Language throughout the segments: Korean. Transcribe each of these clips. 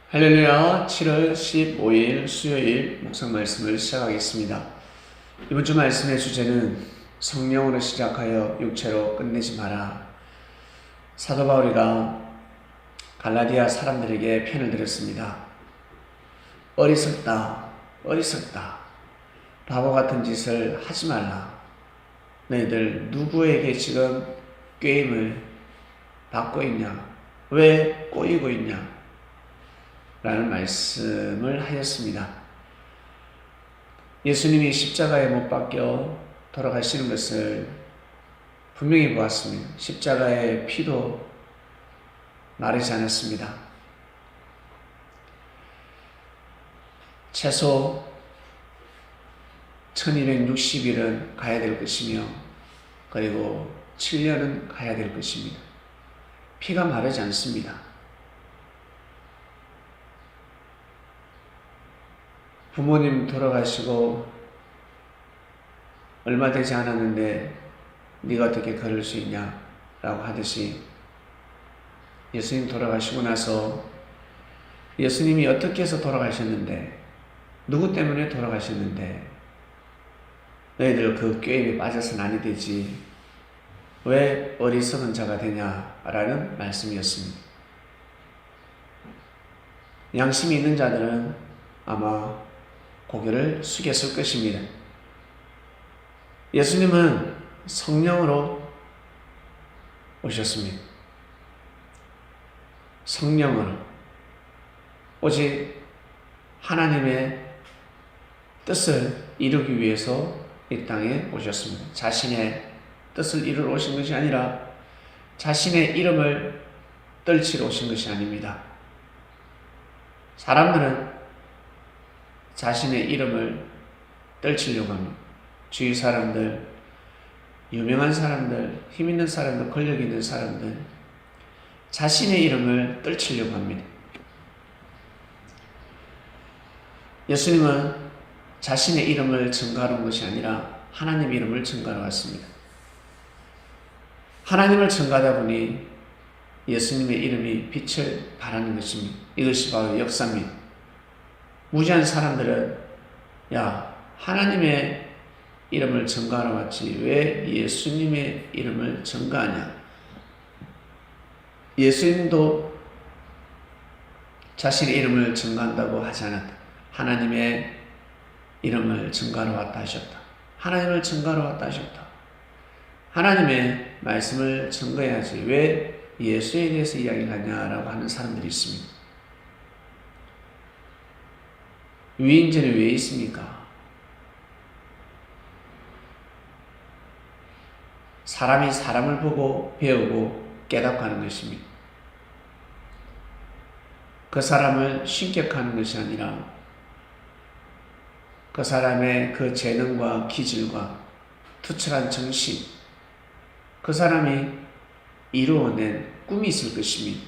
할렐루야. 7월 15일 수요일 묵상 말씀을 시작하겠습니다. 이번 주 말씀의 주제는 성령으로 시작하여 육체로 끝내지 마라. 사도 바울이가 갈라디아 사람들에게 편을 들었습니다. 어리석다, 어리석다. 바보 같은 짓을 하지 말라. 너희들 누구에게 지금 꾀임을 받고 있냐? 왜 꼬이고 있냐? 라는 말씀을 하였습니다. 예수님이 십자가에 못 박혀 돌아가시는 것을 분명히 보았습니다. 십자가의 피도 마르지 않았습니다. 최소 1260일은 가야 될 것이며 그리고 7년은 가야 될 것입니다. 피가 마르지 않습니다. 부모님 돌아가시고 얼마 되지 않았는데 네가 어떻게 그럴 수 있냐 라고 하듯이 예수님 돌아가시고 나서 예수님이 어떻게 해서 돌아가셨는데 누구 때문에 돌아가셨는데 너희들 그 꾀임에 빠져서는 아니 되지 왜 어리석은 자가 되냐라는 말씀이었습니다. 양심이 있는 자들은 아마 고개를 숙였을 것입니다. 예수님은 성령으로 오셨습니다. 성령으로 오직 하나님의 뜻을 이루기 위해서 이 땅에 오셨습니다. 자신의 뜻을 이루러 오신 것이 아니라 자신의 이름을 떨치러 오신 것이 아닙니다. 사람들은 자신의 이름을 떨치려고 합니다. 주위 사람들, 유명한 사람들, 힘 있는 사람들, 권력 있는 사람들, 자신의 이름을 떨치려고 합니다. 예수님은 자신의 이름을 증거하러 온 것이 아니라 하나님 이름을 증거하러 왔습니다. 하나님을 증거하다 보니 예수님의 이름이 빛을 발하는 것입니다. 이것이 바로 역사입니다. 무지한 사람들은 야 하나님의 이름을 증거하러 왔지 왜 예수님의 이름을 증거하냐? 예수님도 자신의 이름을 증거한다고 하지 않았다. 하나님의 이름을 증거하러 왔다 하셨다. 하나님을 증거하러 왔다 하셨다. 하나님의 말씀을 증거해야지 왜 예수에 대해서 이야기를 하냐라고 하는 사람들이 있습니다. 위인전이 왜 있습니까? 사람이 사람을 보고 배우고 깨닫고 하는 것입니다. 그 사람을 신격하는 것이 아니라 그 사람의 그 재능과 기질과 투철한 정신, 그 사람이 이루어낸 꿈이 있을 것입니다.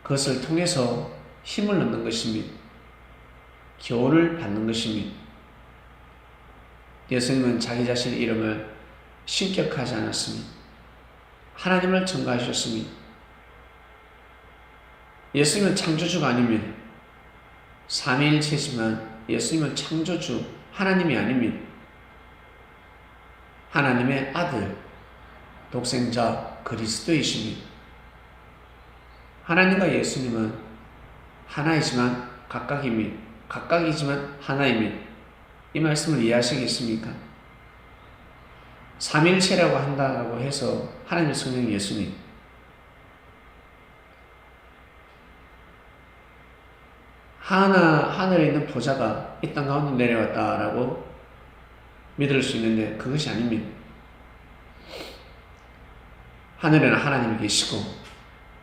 그것을 통해서 힘을 얻는 것입니다. 교훈을 받는 것입니다. 예수님은 자기 자신의 이름을 신격하지 않았습니다. 하나님을 증거하셨습니다. 예수님은 창조주가 아닙니다. 삼위일체지만 예수님은 창조주, 하나님이 아닙니다. 하나님의 아들, 독생자 그리스도이십니다. 하나님과 예수님은 하나이지만 각각입니다. 각각이지만 하나입니다. 이 말씀을 이해하시겠습니까? 삼일체라고 한다고 해서 하나님의 성령 예수님, 하늘에 있는 보좌가 이 땅 가운데 내려왔다라고 믿을 수 있는데 그것이 아닙니다. 하늘에는 하나님이 계시고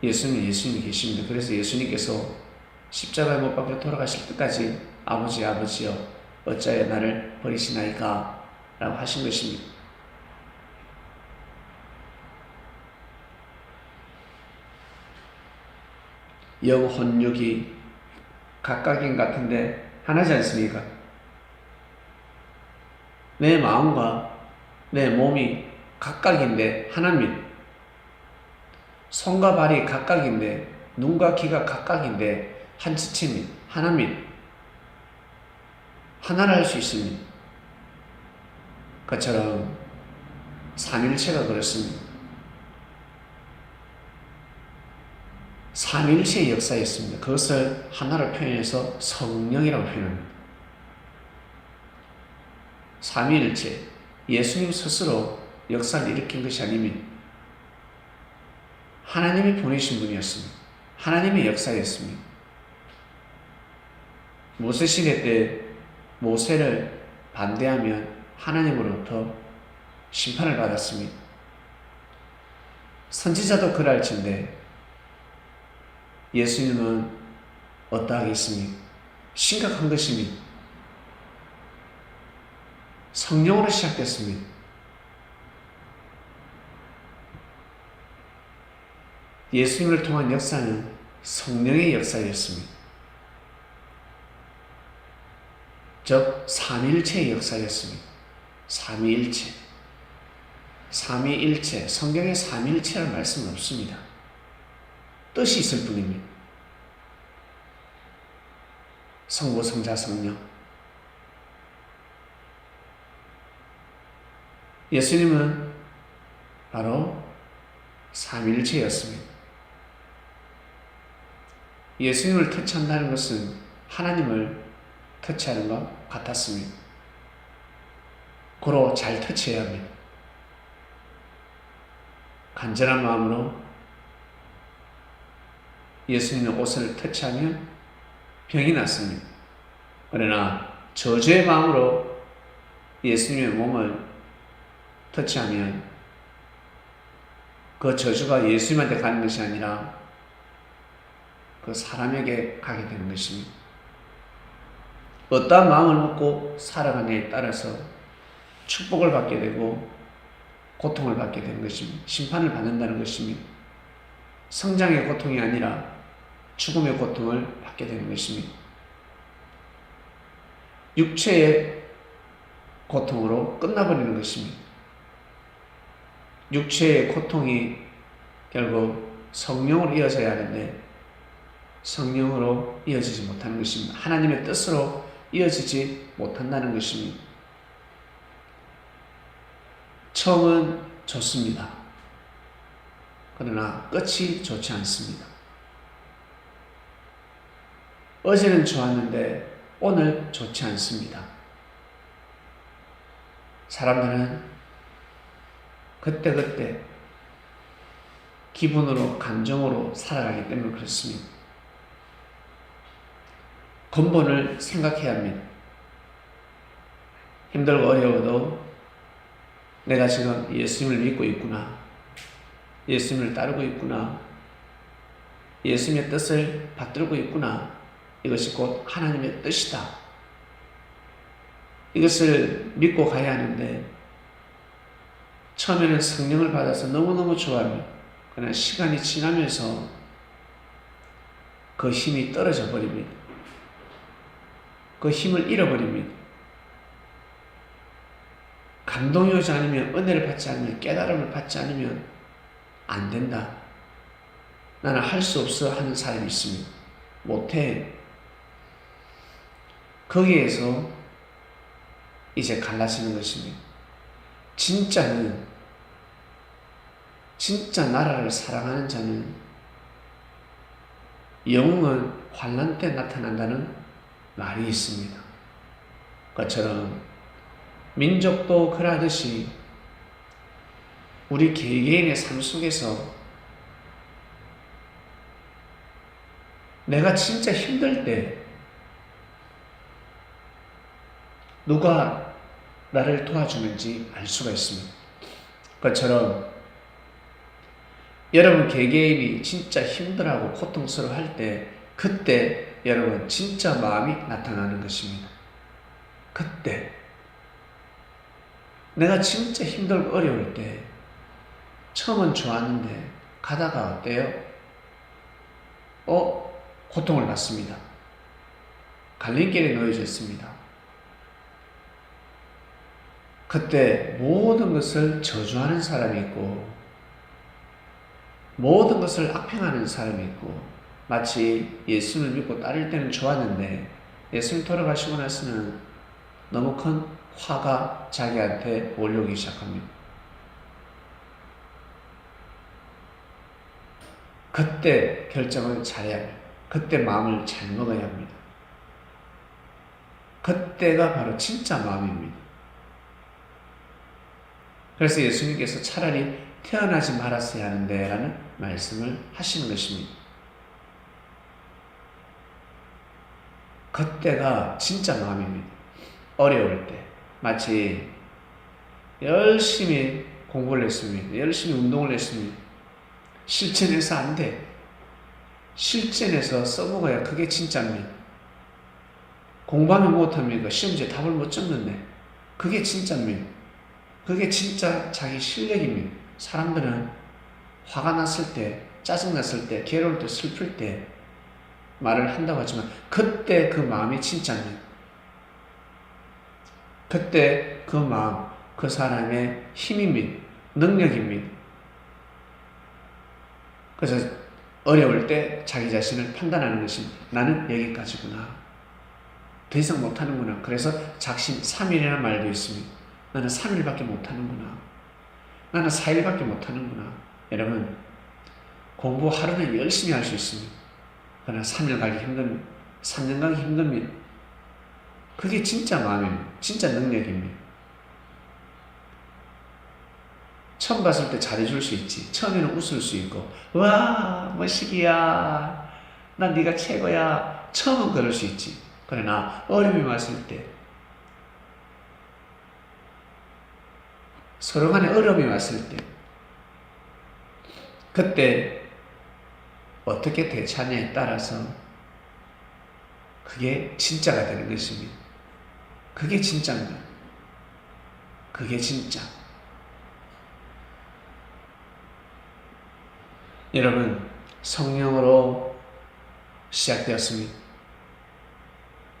예수님이 계십니다. 그래서 예수님께서 십자가에 못 박혀 돌아가실 때까지 아버지 아버지여 어찌하여 나를 버리시나이까 라고 하신 것입니다. 영혼육이 각각인 같은데 하나지 않습니까? 내 마음과 내 몸이 각각인데 하나입니다. 손과 발이 각각인데 눈과 귀가 각각인데 한 지체민, 하나민, 하나를 할 수 있습니다. 그처럼 삼일체가 그렇습니다. 삼일체의 역사였습니다. 그것을 하나로 표현해서 성령이라고 표현합니다. 삼위일체, 예수님 스스로 역사를 일으킨 것이 아닙니다. 하나님이 보내신 분이었습니다. 하나님의 역사였습니다. 모세 시대 때 모세를 반대하면 하나님으로부터 심판을 받았습니다. 선지자도 그럴진데 예수님은 어떠하겠습니까? 심각한 것입니다. 성령으로 시작됐습니다. 예수님을 통한 역사는 성령의 역사였습니다. 즉 삼위일체의 역사였습니다. 삼위일체. 삼위일체. 성경에 삼위일체라는 말씀은 없습니다. 뜻이 있을 뿐입니다. 성부, 성자, 성령. 예수님은 바로 삼위일체였습니다. 예수님을 터치한다는 것은 하나님을 터치하는 것 같았습니다. 고로 잘 터치해야 합니다. 간절한 마음으로 예수님의 옷을 터치하면 병이 났습니다. 그러나 저주의 마음으로 예수님의 몸을 터치하면 그 저주가 예수님한테 가는 것이 아니라 그 사람에게 가게 되는 것입니다. 어떠한 마음을 먹고 살아가느냐에 따라서 축복을 받게 되고 고통을 받게 되는 것입니다. 심판을 받는다는 것입니다. 성장의 고통이 아니라 죽음의 고통을 받게 되는 것입니다. 육체의 고통으로 끝나버리는 것입니다. 육체의 고통이 결국 성령으로 이어져야 하는데 성령으로 이어지지 못하는 것입니다. 하나님의 뜻으로 이어지지 못한다는 것입니다. 처음은 좋습니다. 그러나 끝이 좋지 않습니다. 어제는 좋았는데 오늘 좋지 않습니다. 사람들은 그때그때 기분으로, 감정으로 살아가기 때문에 그렇습니다. 근본을 생각해야 합니다. 힘들고 어려워도 내가 지금 예수님을 믿고 있구나. 예수님을 따르고 있구나. 예수님의 뜻을 받들고 있구나. 이것이 곧 하나님의 뜻이다. 이것을 믿고 가야 하는데 처음에는 성령을 받아서 너무너무 좋아합니다. 그러나 시간이 지나면서 그 힘이 떨어져 버립니다. 그 힘을 잃어버립니다. 감동이 오지 않으면, 은혜를 받지 않으면, 깨달음을 받지 않으면 안 된다. 나는 할 수 없어 하는 사람이 있습니다. 못해. 거기에서 이제 갈라지는 것입니다. 진짜는, 진짜 나라를 사랑하는 자는 영웅은 환난 때 나타난다는 말이 있습니다. 그것처럼 민족도 그러하듯이 우리 개개인의 삶 속에서 내가 진짜 힘들 때 누가 나를 도와주는지 알 수가 있습니다. 그것처럼 여러분 개개인이 진짜 힘들어하고 고통스러워할 때 그때 여러분 진짜 마음이 나타나는 것입니다. 그때 내가 진짜 힘들고 어려울 때 처음은 좋았는데 가다가 어때요? 고통을 받습니다. 갈림길에 놓여져 있습니다. 그때 모든 것을 저주하는 사람이 있고 모든 것을 악평하는 사람이 있고 마치 예수를 믿고 따를 때는 좋았는데 예수님 돌아가시고 나서는 너무 큰 화가 자기한테 몰려오기 시작합니다. 그때 결정을 잘해야 합니다. 그때 마음을 잘 먹어야 합니다. 그때가 바로 진짜 마음입니다. 그래서 예수님께서 차라리 태어나지 말았어야 하는데 라는 말씀을 하시는 것입니다. 그때가 진짜 마음입니다. 어려울 때 마치 열심히 공부를 했습니다. 열심히 운동을 했습니다. 실천해서 안 돼. 실전에서 써먹어야 그게 진짜입니다. 공부하면 못합니까? 시험지에 답을 못 적는데 그게 진짜입니다. 그게 진짜 자기 실력입니다. 사람들은 화가 났을 때, 짜증났을 때, 괴로울 때, 슬플 때 말을 한다고 하지만 그때 그 마음이 진짜입니다. 그때 그 마음, 그 사람의 힘입니다. 능력입니다. 그래서 어려울 때 자기 자신을 판단하는 것입니다. 나는 여기까지구나. 더 이상 못하는구나. 그래서 작심 3일이라는 말도 있습니다. 나는 3일밖에 못하는구나. 나는 4일밖에 못하는구나. 여러분, 공부 하루는 열심히 할 수 있습니다. 그러나 3일 가기 힘듭니다. 3년 가기 힘듭니다. 그게 진짜 마음입니다. 진짜 능력입니다. 처음 봤을 때 잘해줄 수 있지. 처음에는 웃을 수 있고, 와, 멋있기야. 난 네가 최고야. 처음은 그럴 수 있지. 그러나 어려움이 왔을 때, 서로 간에 어려움이 왔을 때, 그때 어떻게 대처하냐에 따라서 그게 진짜가 되는 것입니다. 그게 진짜입니다. 그게 진짜. 여러분, 성령으로 시작되었습니다.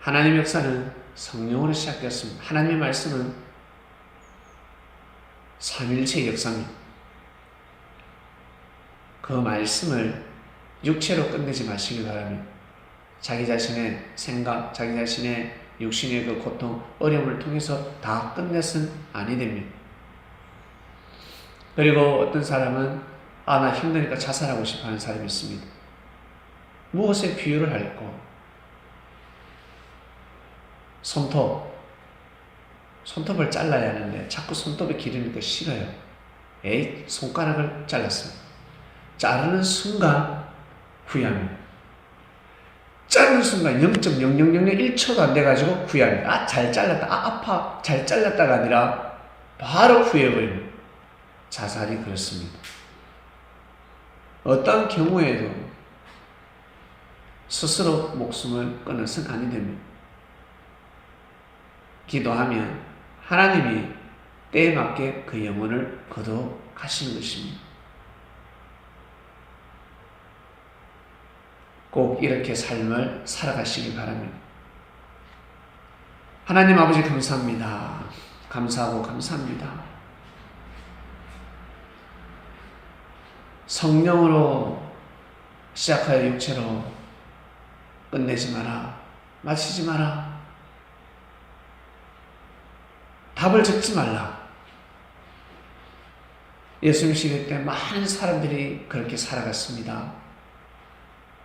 하나님의 역사는 성령으로 시작되었습니다. 하나님의 말씀은 삼일체의 역사입니다. 그 말씀을 육체로 끝내지 마시기 바랍니다. 자기 자신의 생각, 자기 자신의 육신의 그 고통, 어려움을 통해서 다 끝내서는 아니 됩니다. 그리고 어떤 사람은 나 힘드니까 자살하고 싶어 하는 사람이 있습니다. 무엇에 비유를 할까? 손톱을 잘라야 하는데 자꾸 손톱에 기르니까 싫어요. 손가락을 잘랐습니다. 자르는 순간 후회합니다. 자르는 순간 0.0001초도 안 돼가지고 후회합니다. 잘 잘랐다. 아파. 잘 잘랐다가 아니라 바로 후회해버립니다. 자살이 그렇습니다. 어떤 경우에도 스스로 목숨을 끊어서는 아니 됩니다. 기도하면 하나님이 때에 맞게 그 영혼을 거둬 가시는 것입니다. 꼭 이렇게 삶을 살아가시기 바랍니다. 하나님 아버지 감사합니다. 감사하고 감사합니다. 성령으로 시작하여 육체로 끝내지 마라. 마치지 마라. 답을 적지 말라. 예수님 시대 때 많은 사람들이 그렇게 살아갔습니다.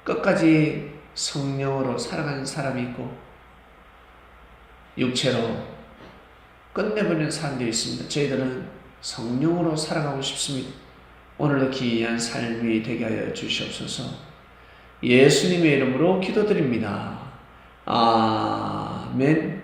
끝까지 성령으로 살아가는 사람이 있고 육체로 끝내버리는 사람들이 있습니다. 저희들은 성령으로 살아가고 싶습니다. 오늘도 귀한 삶이 되게 하여 주시옵소서. 예수님의 이름으로 기도드립니다. 아멘.